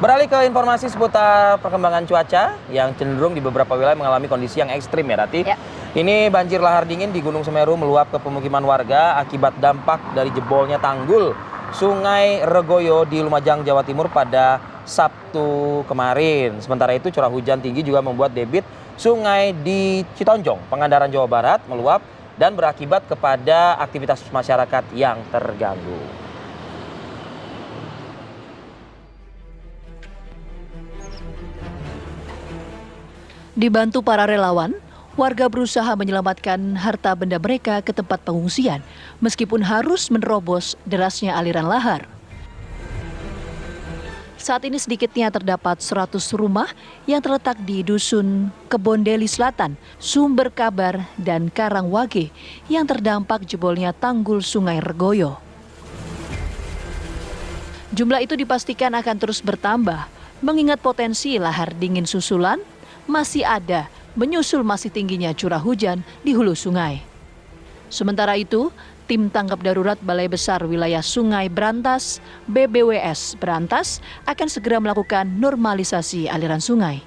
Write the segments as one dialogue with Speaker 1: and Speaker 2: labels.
Speaker 1: Beralih ke informasi seputar perkembangan cuaca yang cenderung di beberapa wilayah mengalami kondisi yang ekstrim ya, Rati.
Speaker 2: Ya.
Speaker 1: Ini banjir lahar dingin di Gunung Semeru meluap ke pemukiman warga akibat dampak dari jebolnya tanggul Sungai Regoyo di Lumajang, Jawa Timur pada Sabtu kemarin. Sementara itu curah hujan tinggi juga membuat debit sungai di Citonjong, Pangandaran, Jawa Barat meluap dan berakibat kepada aktivitas masyarakat yang terganggu.
Speaker 3: Dibantu para relawan, warga berusaha menyelamatkan harta benda mereka ke tempat pengungsian, meskipun harus menerobos derasnya aliran lahar. Saat ini sedikitnya terdapat 100 rumah yang terletak di Dusun Kebondeli Selatan, Sumber Kabar, dan Karangwage yang terdampak jebolnya tanggul Sungai Regoyo. Jumlah itu dipastikan akan terus bertambah, mengingat potensi lahar dingin susulan masih ada, menyusul masih tingginya curah hujan di hulu sungai. Sementara itu, tim tanggap darurat Balai Besar Wilayah Sungai Brantas, BBWS Brantas, akan segera melakukan normalisasi aliran sungai.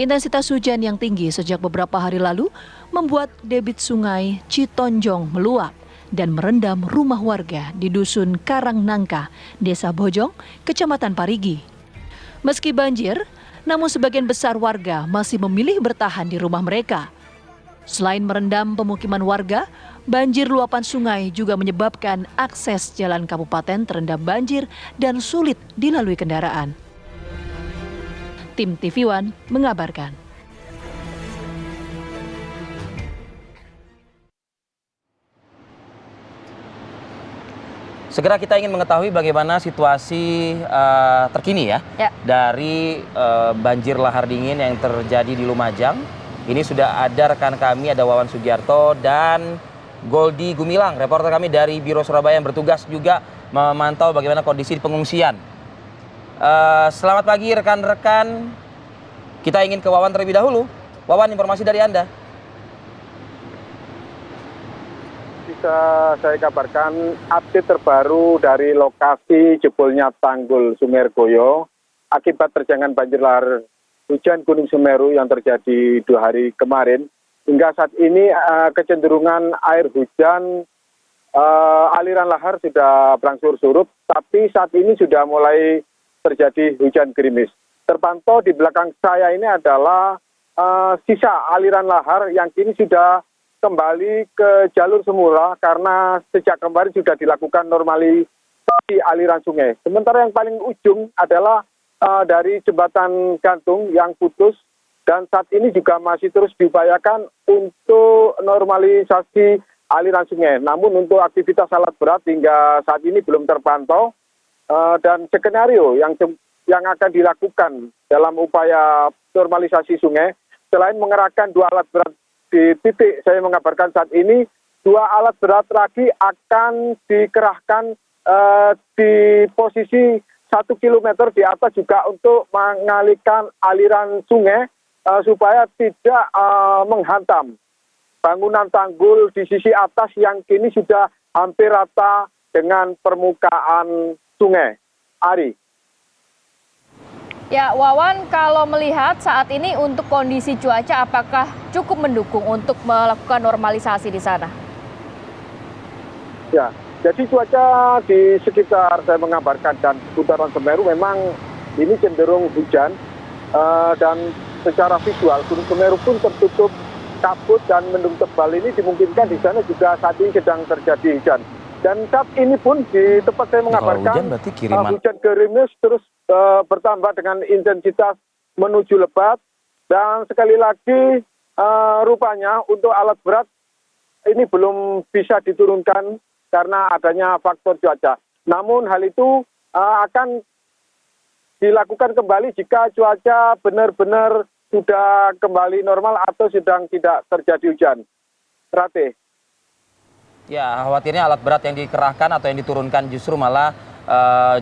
Speaker 3: Intensitas hujan yang tinggi sejak beberapa hari lalu membuat debit sungai Citonjong meluap dan merendam rumah warga di Dusun Karangnangka, Desa Bojong, Kecamatan Parigi. Meski banjir, namun sebagian besar warga masih memilih bertahan di rumah mereka. Selain merendam pemukiman warga, banjir luapan sungai juga menyebabkan akses jalan kabupaten terendam banjir dan sulit dilalui kendaraan. Tim TV One mengabarkan.
Speaker 1: Segera kita ingin mengetahui bagaimana situasi terkini ya dari banjir lahar dingin yang terjadi di Lumajang. Ini sudah ada rekan kami, ada Wawan Sugiarto dan Goldi Gumilang, reporter kami dari Biro Surabaya yang bertugas juga memantau bagaimana kondisi di pengungsian. Selamat pagi rekan-rekan. Kita ingin ke Wawan terlebih dahulu. Wawan, informasi dari Anda.
Speaker 4: Bisa saya kabarkan update terbaru dari lokasi jebolnya tanggul Sungai Regoyo akibat terjangan banjir lahar hujan Gunung Semeru yang terjadi 2 hari kemarin. Hingga saat ini kecenderungan air hujan aliran lahar sudah berangsur surut, tapi saat ini sudah mulai terjadi hujan gerimis. Terpantau di belakang saya ini adalah sisa aliran lahar yang kini sudah kembali ke jalur semula karena sejak kemarin sudah dilakukan normalisasi aliran sungai. Sementara yang paling ujung adalah dari jembatan gantung yang putus dan saat ini juga masih terus diupayakan untuk normalisasi aliran sungai. Namun untuk aktivitas alat berat hingga saat ini belum terpantau dan skenario yang akan dilakukan dalam upaya normalisasi sungai selain mengerahkan 2 alat berat di titik saya mengabarkan saat ini, 2 alat berat lagi akan dikerahkan di posisi 1 kilometer di atas juga untuk mengalihkan aliran sungai supaya tidak menghantam bangunan tanggul di sisi atas yang kini sudah hampir rata dengan permukaan sungai. Ari.
Speaker 2: Ya, Wawan, kalau melihat saat ini untuk kondisi cuaca, apakah cukup mendukung untuk melakukan normalisasi di sana?
Speaker 4: Ya, jadi cuaca di sekitar saya mengabarkan dan seputaran Semeru memang ini cenderung hujan dan secara visual Gunung Semeru pun tertutup kabut dan mendung tebal ini dimungkinkan di sana juga saat ini sedang terjadi hujan. Dan saat ini pun di tempat saya mengabarkan hujan gerimis terus bertambah dengan intensitas menuju lebat dan sekali lagi rupanya untuk alat berat ini belum bisa diturunkan karena adanya faktor cuaca. Namun hal itu akan dilakukan kembali jika cuaca benar-benar sudah kembali normal atau sedang tidak terjadi hujan. Rate.
Speaker 1: Ya, khawatirnya alat berat yang dikerahkan atau yang diturunkan justru malah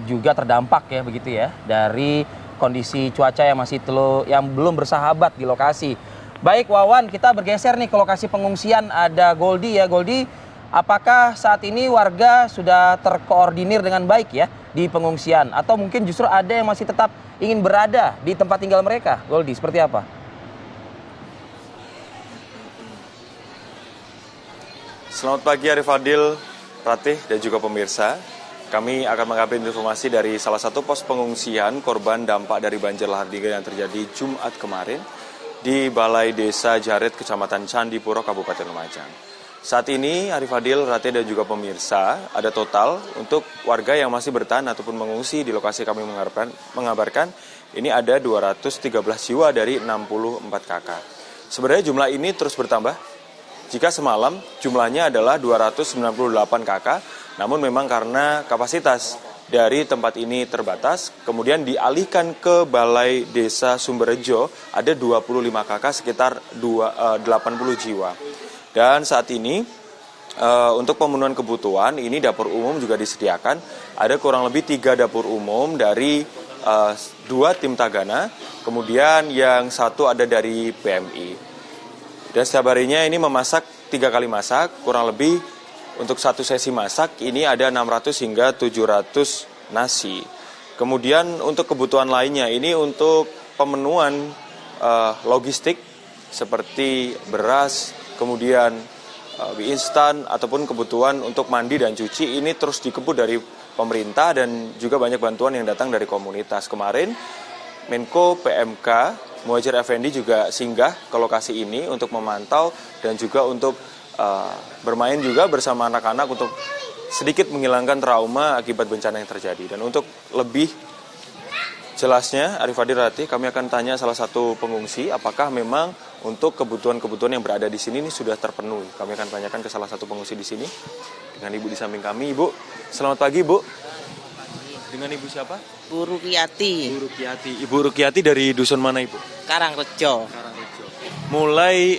Speaker 1: juga terdampak ya begitu ya dari kondisi cuaca yang yang belum bersahabat di lokasi. Baik Wawan, kita bergeser nih ke lokasi pengungsian, ada Goldi ya. Goldi, apakah saat ini warga sudah terkoordinir dengan baik ya di pengungsian? Atau mungkin justru ada yang masih tetap ingin berada di tempat tinggal mereka? Goldi, seperti apa?
Speaker 5: Selamat pagi Arif Fadil, Ratih, dan juga pemirsa. Kami akan mengupdate informasi dari salah satu pos pengungsian korban dampak dari banjir lahar dingin yang terjadi Jumat kemarin di Balai Desa Jarit, Kecamatan Candipuro, Kabupaten Lumajang. Saat ini, Arif Fadil, Ratih, dan juga pemirsa, ada total untuk warga yang masih bertahan ataupun mengungsi di lokasi kami mengabarkan, ini ada 213 jiwa dari 64 kakak. Sebenarnya jumlah ini terus bertambah. Jika semalam jumlahnya adalah 298 kakak, namun memang karena kapasitas dari tempat ini terbatas, kemudian dialihkan ke Balai Desa Sumberjo, ada 25 kakak sekitar 80 jiwa. Dan saat ini untuk pemenuhan kebutuhan, ini dapur umum juga disediakan, ada kurang lebih 3 dapur umum dari 2 tim Tagana, kemudian yang 1 ada dari PMI. Dan setiap harinya ini memasak 3 kali masak, kurang lebih untuk 1 sesi masak ini ada 600 hingga 700 nasi. Kemudian untuk kebutuhan lainnya ini untuk pemenuhan logistik seperti beras, kemudian mie instan ataupun kebutuhan untuk mandi dan cuci ini terus dikebut dari pemerintah dan juga banyak bantuan yang datang dari komunitas. Kemarin Menko PMK Muhadjir Effendi juga singgah ke lokasi ini untuk memantau dan juga untuk bermain juga bersama anak-anak untuk sedikit menghilangkan trauma akibat bencana yang terjadi. Dan untuk lebih jelasnya, Arif Fadil, Ratih, kami akan tanya salah satu pengungsi apakah memang untuk kebutuhan-kebutuhan yang berada di sini ini sudah terpenuhi. Kami akan tanyakan ke salah satu pengungsi di sini dengan Ibu di samping kami. Ibu, selamat pagi, Bu. Dengan Ibu siapa?
Speaker 6: Bu Rukiati.
Speaker 5: Bu Rukiati. Ibu Rukiati dari dusun mana, Ibu?
Speaker 6: Karangrejo.
Speaker 5: Mulai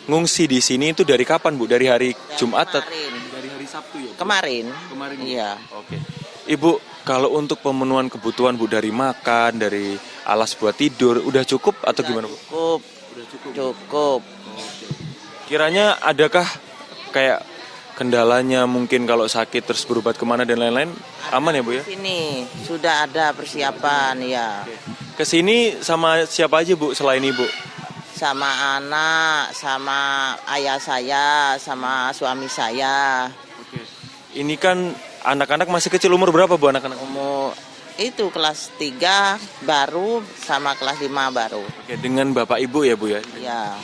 Speaker 5: ngungsi di sini itu dari kapan, Bu? Dari hari Jumat?
Speaker 6: Kemarin.
Speaker 5: Dari hari Sabtu ya, Bu?
Speaker 6: Kemarin. Iya.
Speaker 5: Oke. Ibu, kalau untuk pemenuhan kebutuhan, Bu, dari makan, dari alas buat tidur, udah cukup atau gimana, Bu?
Speaker 6: Cukup.
Speaker 5: Udah cukup.
Speaker 6: Cukup.
Speaker 5: Kiranya adakah kayak kendalanya mungkin kalau sakit terus berobat kemana dan lain-lain? Aman ya, Bu ya?
Speaker 6: Sini sudah ada persiapan ya.
Speaker 5: Kesini sama siapa aja, Bu, selain Ibu?
Speaker 6: Sama anak, sama ayah saya, sama suami saya.
Speaker 5: Oke. Ini kan anak-anak masih kecil, umur berapa, Bu, anak-anak?
Speaker 6: Umur itu kelas 3 baru sama kelas 5 baru.
Speaker 5: Oke, dengan Bapak Ibu ya, Bu ya?
Speaker 6: Ya.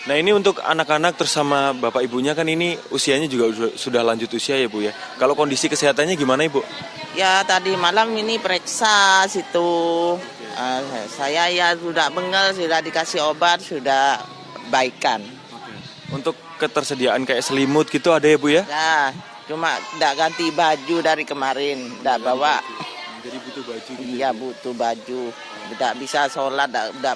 Speaker 5: Nah, ini untuk anak-anak terus sama Bapak Ibunya kan ini usianya juga sudah lanjut usia ya, Bu ya? Kalau kondisi kesehatannya gimana, Ibu?
Speaker 6: Ya tadi malam ini periksa situ. Saya ya sudah bengel, sudah dikasih obat, sudah baikan.
Speaker 5: Untuk ketersediaan kayak selimut gitu ada ya, Bu ya?
Speaker 6: Ya, cuma tidak ganti baju dari kemarin, tidak bawa.
Speaker 5: Jadi butuh baju gitu.
Speaker 6: Iya, butuh baju. Tidak bisa sholat, tidak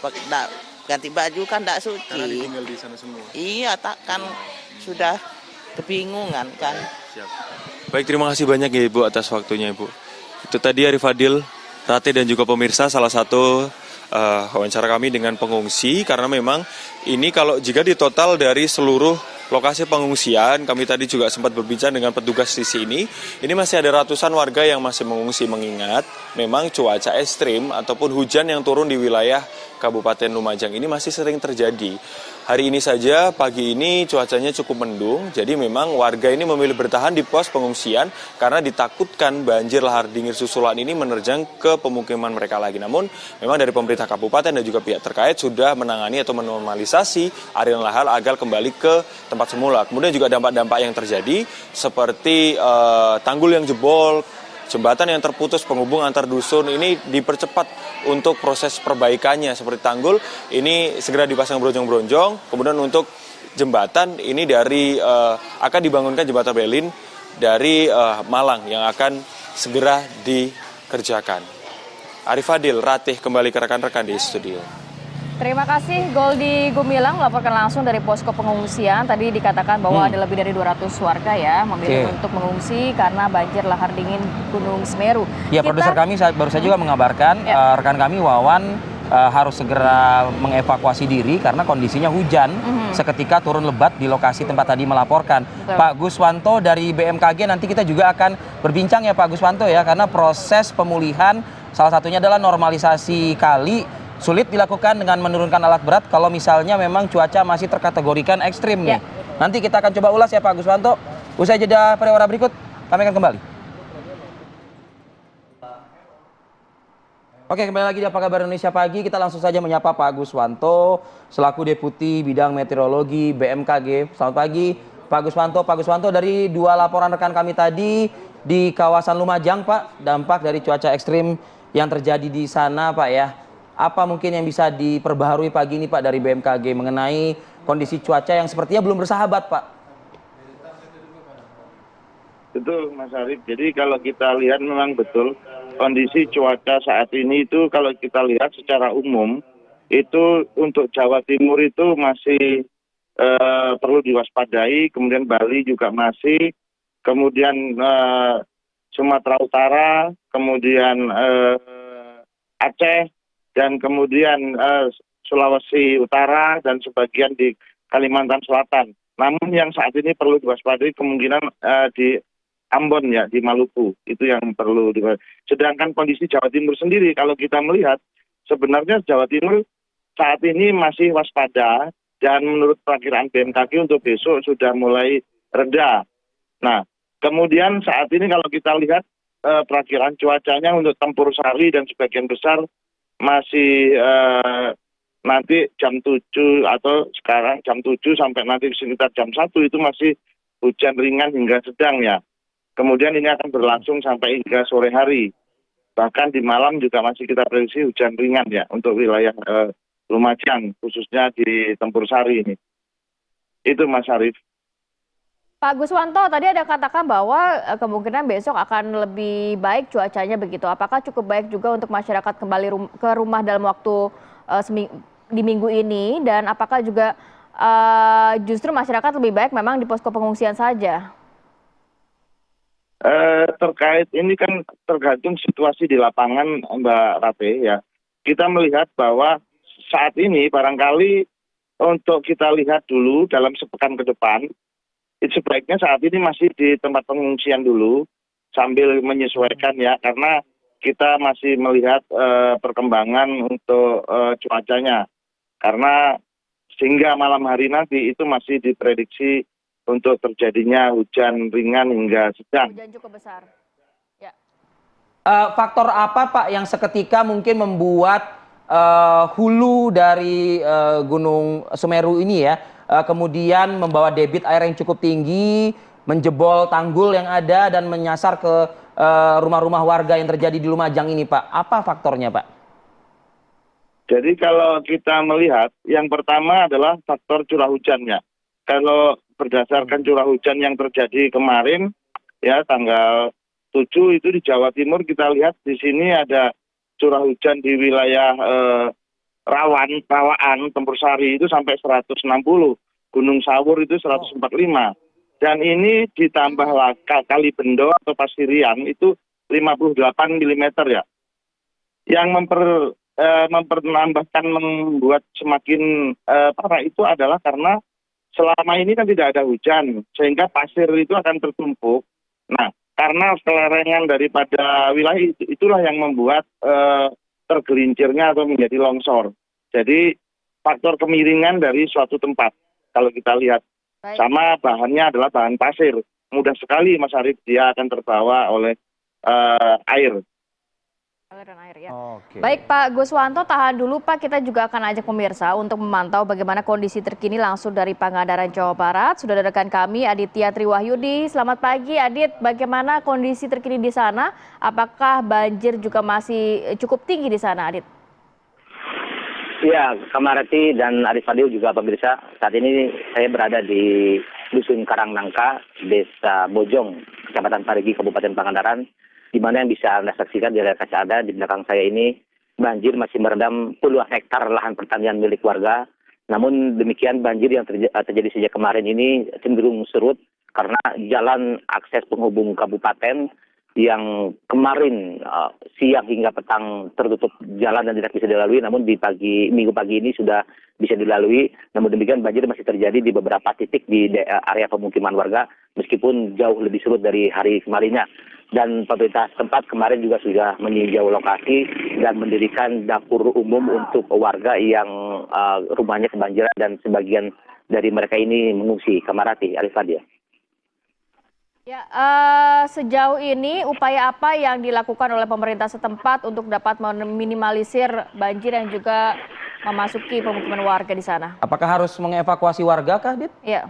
Speaker 6: ganti baju kan tidak suci.
Speaker 5: Karena ditinggal di sana semua.
Speaker 6: Iya, takkan sudah kebingungan kan.
Speaker 5: Siap. Baik, terima kasih banyak ya, Ibu, atas waktunya, Ibu. Itu tadi Arif Fadil, Ratih, dan juga pemirsa salah satu wawancara kami dengan pengungsi, karena memang ini kalau jika ditotal dari seluruh lokasi pengungsian, kami tadi juga sempat berbincang dengan petugas di sini, ini masih ada ratusan warga yang masih mengungsi, mengingat memang cuaca ekstrim ataupun hujan yang turun di wilayah Kabupaten Lumajang ini masih sering terjadi. Hari ini saja, pagi ini cuacanya cukup mendung, jadi memang warga ini memilih bertahan di pos pengungsian karena ditakutkan banjir lahar dingin susulan ini menerjang ke pemukiman mereka lagi. Namun, memang dari pemerintah kabupaten dan juga pihak terkait sudah menangani atau menormalisasi aliran lahar agar kembali ke tempat semula. Kemudian juga dampak-dampak yang terjadi seperti tanggul yang jebol, jembatan yang terputus penghubung antar dusun ini dipercepat untuk proses perbaikannya, seperti tanggul ini segera dipasang bronjong-bronjong. Kemudian untuk jembatan ini dari akan dibangunkan jembatan Belin dari Malang yang akan segera dikerjakan. Arif Fadil, Ratih, kembali ke rekan-rekan di studio.
Speaker 2: Terima kasih Goldi Gumilang melaporkan langsung dari posko pengungsian. Tadi dikatakan bahwa ada lebih dari 200 warga ya memilih untuk mengungsi karena banjir lahar dingin Gunung Semeru.
Speaker 1: Ya, produser kami baru saja juga mengabarkan rekan kami Wawan harus segera mengevakuasi diri karena kondisinya hujan seketika turun lebat di lokasi tempat tadi melaporkan.
Speaker 2: Betul.
Speaker 1: Pak Guswanto dari BMKG, nanti kita juga akan berbincang ya Pak Guswanto ya, karena proses pemulihan salah satunya adalah normalisasi kali sulit dilakukan dengan menurunkan alat berat kalau misalnya memang cuaca masih terkategorikan ekstrim nih. Nanti kita akan coba ulas ya Pak Guswanto. Usai jeda pariwara berikut, kami akan kembali. Oke, kembali lagi di Apa Kabar Indonesia Pagi. Kita langsung saja menyapa Pak Guswanto selaku Deputi Bidang Meteorologi BMKG. Selamat pagi Pak Guswanto. Pak Guswanto, dari 2 laporan rekan kami tadi di kawasan Lumajang Pak, dampak dari cuaca ekstrim yang terjadi di sana Pak ya. Apa mungkin yang bisa diperbaharui pagi ini Pak dari BMKG mengenai kondisi cuaca yang sepertinya belum bersahabat Pak?
Speaker 7: Betul Mas Arief, jadi kalau kita lihat memang betul kondisi cuaca saat ini itu kalau kita lihat secara umum itu untuk Jawa Timur itu masih perlu diwaspadai, kemudian Bali juga masih, kemudian Sumatera Utara, kemudian Aceh, dan kemudian Sulawesi Utara dan sebagian di Kalimantan Selatan. Namun yang saat ini perlu diwaspadai kemungkinan di Ambon ya, di Maluku, itu yang perlu diwaspadai. Sedangkan kondisi Jawa Timur sendiri kalau kita melihat sebenarnya Jawa Timur saat ini masih waspada dan menurut perakiraan BMKG untuk besok sudah mulai reda. Nah, kemudian saat ini kalau kita lihat perakiraan cuacanya untuk Tempur Sari dan sebagian besar masih nanti jam 7 atau sekarang jam 7 sampai nanti sekitar jam 1 itu masih hujan ringan hingga sedang ya. Kemudian ini akan berlangsung sampai hingga sore hari. Bahkan di malam juga masih kita prediksi hujan ringan ya untuk wilayah Lumajang, khususnya di Tempur Sari ini. Itu Mas Arief.
Speaker 2: Pak Guswanto, tadi ada katakan bahwa kemungkinan besok akan lebih baik cuacanya begitu. Apakah cukup baik juga untuk masyarakat kembali ke rumah dalam waktu di minggu ini? Dan apakah juga justru masyarakat lebih baik memang di posko pengungsian saja?
Speaker 7: Terkait ini kan tergantung situasi di lapangan Mbak Rate ya. Kita melihat bahwa saat ini barangkali untuk kita lihat dulu dalam sepekan ke depan, sebaiknya saat ini masih di tempat pengungsian dulu sambil menyesuaikan ya, karena kita masih melihat perkembangan untuk cuacanya. Karena sehingga malam hari nanti itu masih diprediksi untuk terjadinya hujan ringan hingga sedang.
Speaker 2: Hujan cukup besar. Ya.
Speaker 1: Faktor apa Pak yang seketika mungkin membuat hulu dari Gunung Semeru ini ya kemudian membawa debit air yang cukup tinggi, menjebol tanggul yang ada dan menyasar ke rumah-rumah warga yang terjadi di Lumajang ini Pak? Apa faktornya Pak?
Speaker 7: Jadi kalau kita melihat yang pertama adalah faktor curah hujannya. Kalau berdasarkan curah hujan yang terjadi kemarin ya tanggal 7 itu di Jawa Timur, kita lihat di sini ada curah hujan di wilayah Rawaan, Tempur Sari itu sampai 160, Gunung Sawur itu 145. Dan ini ditambah Kalibendo atau Pasirian itu 58 mm ya. Yang memperlambahkan membuat semakin parah itu adalah karena selama ini kan tidak ada hujan, sehingga pasir itu akan tertumpuk. Nah, karena kelerengan daripada wilayah itulah yang membuat tergelincirnya atau menjadi longsor. Jadi faktor kemiringan dari suatu tempat, kalau kita lihat.
Speaker 2: Baik.
Speaker 7: Sama bahannya adalah bahan pasir. Mudah sekali Mas Arief, dia akan terbawa oleh air.
Speaker 2: Aliran air ya.
Speaker 1: Oke.
Speaker 2: Baik Pak Guswanto, tahan dulu Pak, kita juga akan ajak pemirsa untuk memantau bagaimana kondisi terkini langsung dari Pangandaran, Jawa Barat. Sudah ada rekan kami Aditya Triwahyudi. Selamat pagi Adit, bagaimana kondisi terkini di sana? Apakah banjir juga masih cukup tinggi di sana Adit?
Speaker 8: Iya, Kamarati dan Arif Fadil juga pemirsa, saat ini saya berada di Dusun Karangnangka, Desa Bojong, Kecamatan Parigi, Kabupaten Pangandaran, di mana yang bisa Anda saksikan di layar kaca Anda di belakang saya ini, banjir masih merendam puluhan hektar lahan pertanian milik warga. Namun demikian banjir yang terjadi sejak kemarin ini cenderung surut karena jalan akses penghubung kabupaten yang kemarin siang hingga petang tertutup jalan dan tidak bisa dilalui, namun di minggu pagi ini sudah bisa dilalui. Namun demikian banjir masih terjadi di beberapa titik di area pemukiman warga, meskipun jauh lebih surut dari hari kemarinnya. Dan pemerintah setempat kemarin juga sudah meninjau lokasi dan mendirikan dapur umum untuk warga yang rumahnya kebanjiran, dan sebagian dari mereka ini mengungsi ke Marati. Arif Fadil.
Speaker 2: Ya, sejauh ini upaya apa yang dilakukan oleh pemerintah setempat untuk dapat meminimalisir banjir yang juga memasuki pemukiman warga di sana?
Speaker 1: Apakah harus mengevakuasi warga kah, Dit?
Speaker 2: Iya.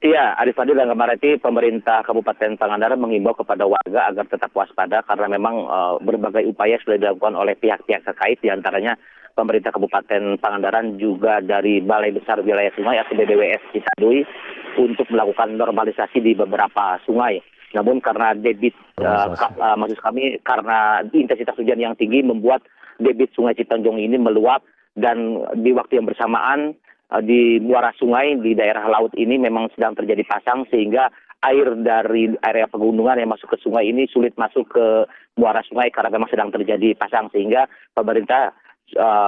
Speaker 8: Iya, Arif Fadil dan Marati, pemerintah Kabupaten Pangandaran mengimbau kepada warga agar tetap waspada karena memang berbagai upaya sudah dilakukan oleh pihak-pihak terkait, diantaranya pemerintah Kabupaten Pangandaran juga dari Balai Besar Wilayah Sungai atau BBWS Cisadui untuk melakukan normalisasi di beberapa sungai. Namun karena debit, maksud kami karena intensitas hujan yang tinggi membuat debit Sungai Citonjong ini meluap, dan di waktu yang bersamaan di muara sungai di daerah laut ini memang sedang terjadi pasang, sehingga air dari area pegunungan yang masuk ke sungai ini sulit masuk ke muara sungai karena memang sedang terjadi pasang, sehingga pemerintah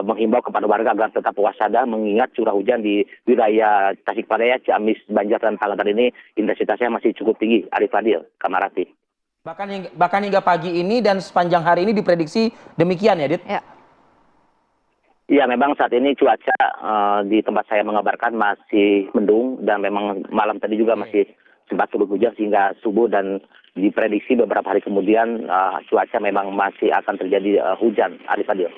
Speaker 8: menghimbau kepada warga agar tetap waspada mengingat curah hujan di wilayah Tasikmalaya, Ciamis, Banjar, dan Pangandaran ini intensitasnya masih cukup tinggi. Arif Fadil, Kamarati.
Speaker 1: Bahkan hingga pagi ini dan sepanjang hari ini diprediksi demikian ya, Dit?
Speaker 2: Ya.
Speaker 8: Iya, memang saat ini cuaca di tempat saya mengabarkan masih mendung, dan memang malam tadi juga masih sempat turun hujan sehingga subuh, dan diprediksi beberapa hari kemudian cuaca memang masih akan terjadi hujan. Arif Fadil.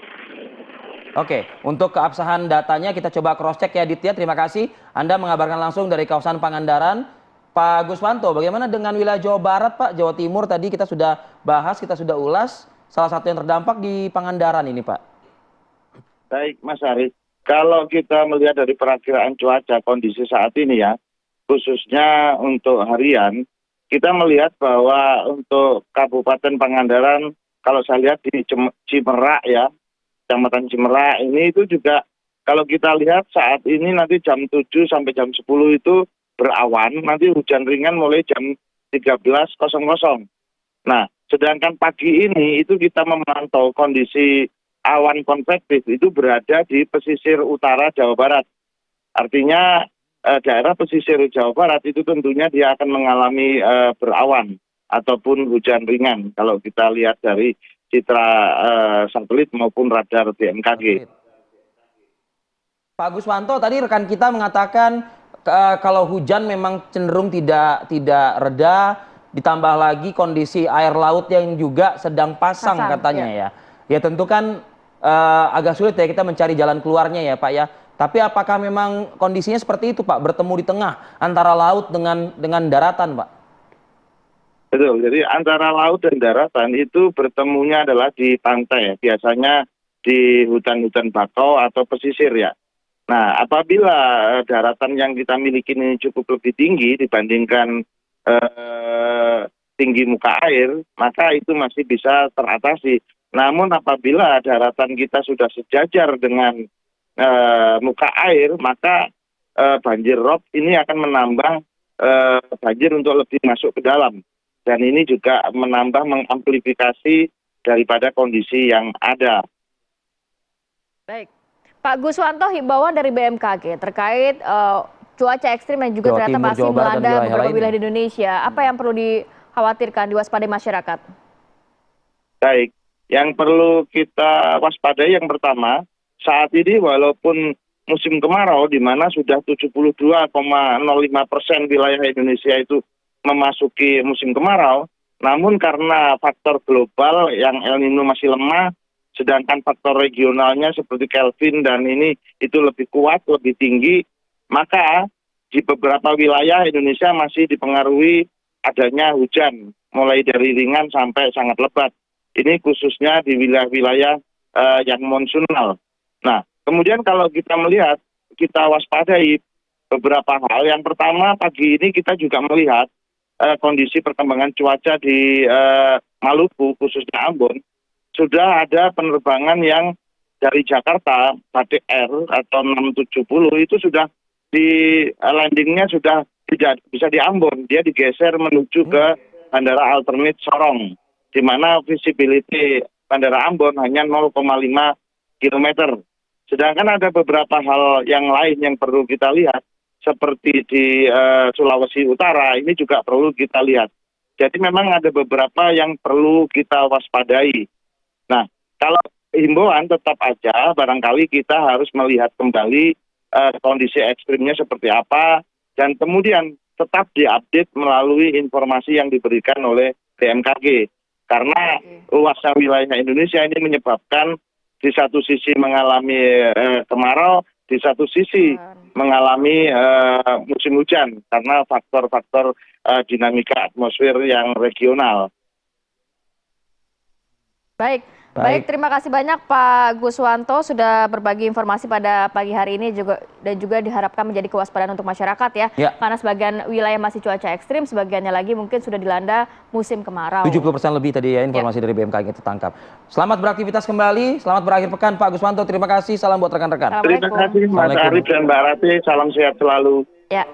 Speaker 1: Oke, untuk keabsahan datanya kita coba cross-check ya, Ditya. Terima kasih. Anda mengabarkan langsung dari kawasan Pangandaran. Pak Guswanto, bagaimana dengan wilayah Jawa Barat, Pak? Jawa Timur tadi kita sudah bahas, kita sudah ulas. Salah satu yang terdampak di Pangandaran ini, Pak.
Speaker 7: Baik, Mas Arif. Kalau kita melihat dari perakiraan cuaca kondisi saat ini ya, khususnya untuk harian, kita melihat bahwa untuk Kabupaten Pangandaran, kalau saya lihat di Cimerak ya, Kecamatan Cimerak ini itu juga kalau kita lihat saat ini nanti jam 7 sampai jam 10 itu berawan, nanti hujan ringan mulai jam 13.00. Nah, sedangkan pagi ini itu kita memantau kondisi awan konvektif itu berada di pesisir utara Jawa Barat. Artinya daerah pesisir Jawa Barat itu tentunya dia akan mengalami berawan ataupun hujan ringan kalau kita lihat dari citra satelit maupun radar BMKG.
Speaker 1: Pak Guswanto, tadi rekan kita mengatakan kalau hujan memang cenderung tidak reda, ditambah lagi kondisi air laut yang juga sedang pasang katanya ya. Ya tentu kan agak sulit ya kita mencari jalan keluarnya ya, Pak ya. Tapi apakah memang kondisinya seperti itu, Pak? Bertemu di tengah antara laut dengan daratan, Pak?
Speaker 7: Betul, jadi antara laut dan daratan itu bertemunya adalah di pantai, biasanya di hutan-hutan bakau atau pesisir ya. Nah, apabila daratan yang kita miliki ini cukup lebih tinggi dibandingkan tinggi muka air, maka itu masih bisa teratasi. Namun apabila daratan kita sudah sejajar dengan muka air, maka banjir rob ini akan menambah banjir untuk lebih masuk ke dalam. Dan ini juga menambah mengamplifikasi daripada kondisi yang ada.
Speaker 2: Baik. Pak Guswanto, himbauan dari BMKG terkait cuaca ekstrim yang juga ternyata masih melanda beberapa wilayah di Indonesia. Apa yang perlu dikhawatirkan, diwaspadai masyarakat? Baik,
Speaker 7: yang perlu kita waspadai yang pertama, saat ini walaupun musim kemarau di mana sudah 72,05% wilayah Indonesia itu memasuki musim kemarau, namun karena faktor global yang El Nino masih lemah, sedangkan faktor regionalnya seperti Kelvin dan ini itu lebih kuat, lebih tinggi, maka di beberapa wilayah Indonesia masih dipengaruhi adanya hujan, mulai dari ringan sampai sangat lebat. Ini khususnya di wilayah-wilayah yang monsunal. Nah, kemudian kalau kita melihat, kita waspadai beberapa hal. Yang pertama, pagi ini kita juga melihat kondisi perkembangan cuaca di Maluku, khususnya Ambon, sudah ada penerbangan yang dari Jakarta, Batik Air atau 670 itu sudah di landingnya sudah tidak bisa di Ambon, dia digeser menuju ke Bandara Alternate Sorong, di mana visibility Bandara Ambon hanya 0,5 km. Sedangkan ada beberapa hal yang lain yang perlu kita lihat, seperti di Sulawesi Utara, ini juga perlu kita lihat. Jadi memang ada beberapa yang perlu kita waspadai. Nah, kalau himbauan tetap aja, barangkali kita harus melihat kembali kondisi ekstrimnya seperti apa, dan kemudian tetap diupdate melalui informasi yang diberikan oleh BMKG. Karena luasnya wilayah Indonesia ini menyebabkan di satu sisi mengalami kemarau, di satu sisi mengalami musim hujan karena faktor-faktor dinamika atmosfer yang regional.
Speaker 2: Baik, terima kasih banyak Pak Guswanto sudah berbagi informasi pada pagi hari ini dan juga diharapkan menjadi kewaspadaan untuk masyarakat ya. Karena sebagian wilayah masih cuaca ekstrim, sebagiannya lagi mungkin sudah dilanda musim kemarau.
Speaker 1: 70% lebih tadi ya informasi dari BMKG tertangkap. Selamat beraktivitas kembali, selamat berakhir pekan Pak Guswanto. Terima kasih, salam buat rekan-rekan.
Speaker 7: Terima kasih Mas Arif dan Mbak Rati, salam sehat selalu.
Speaker 2: Ya.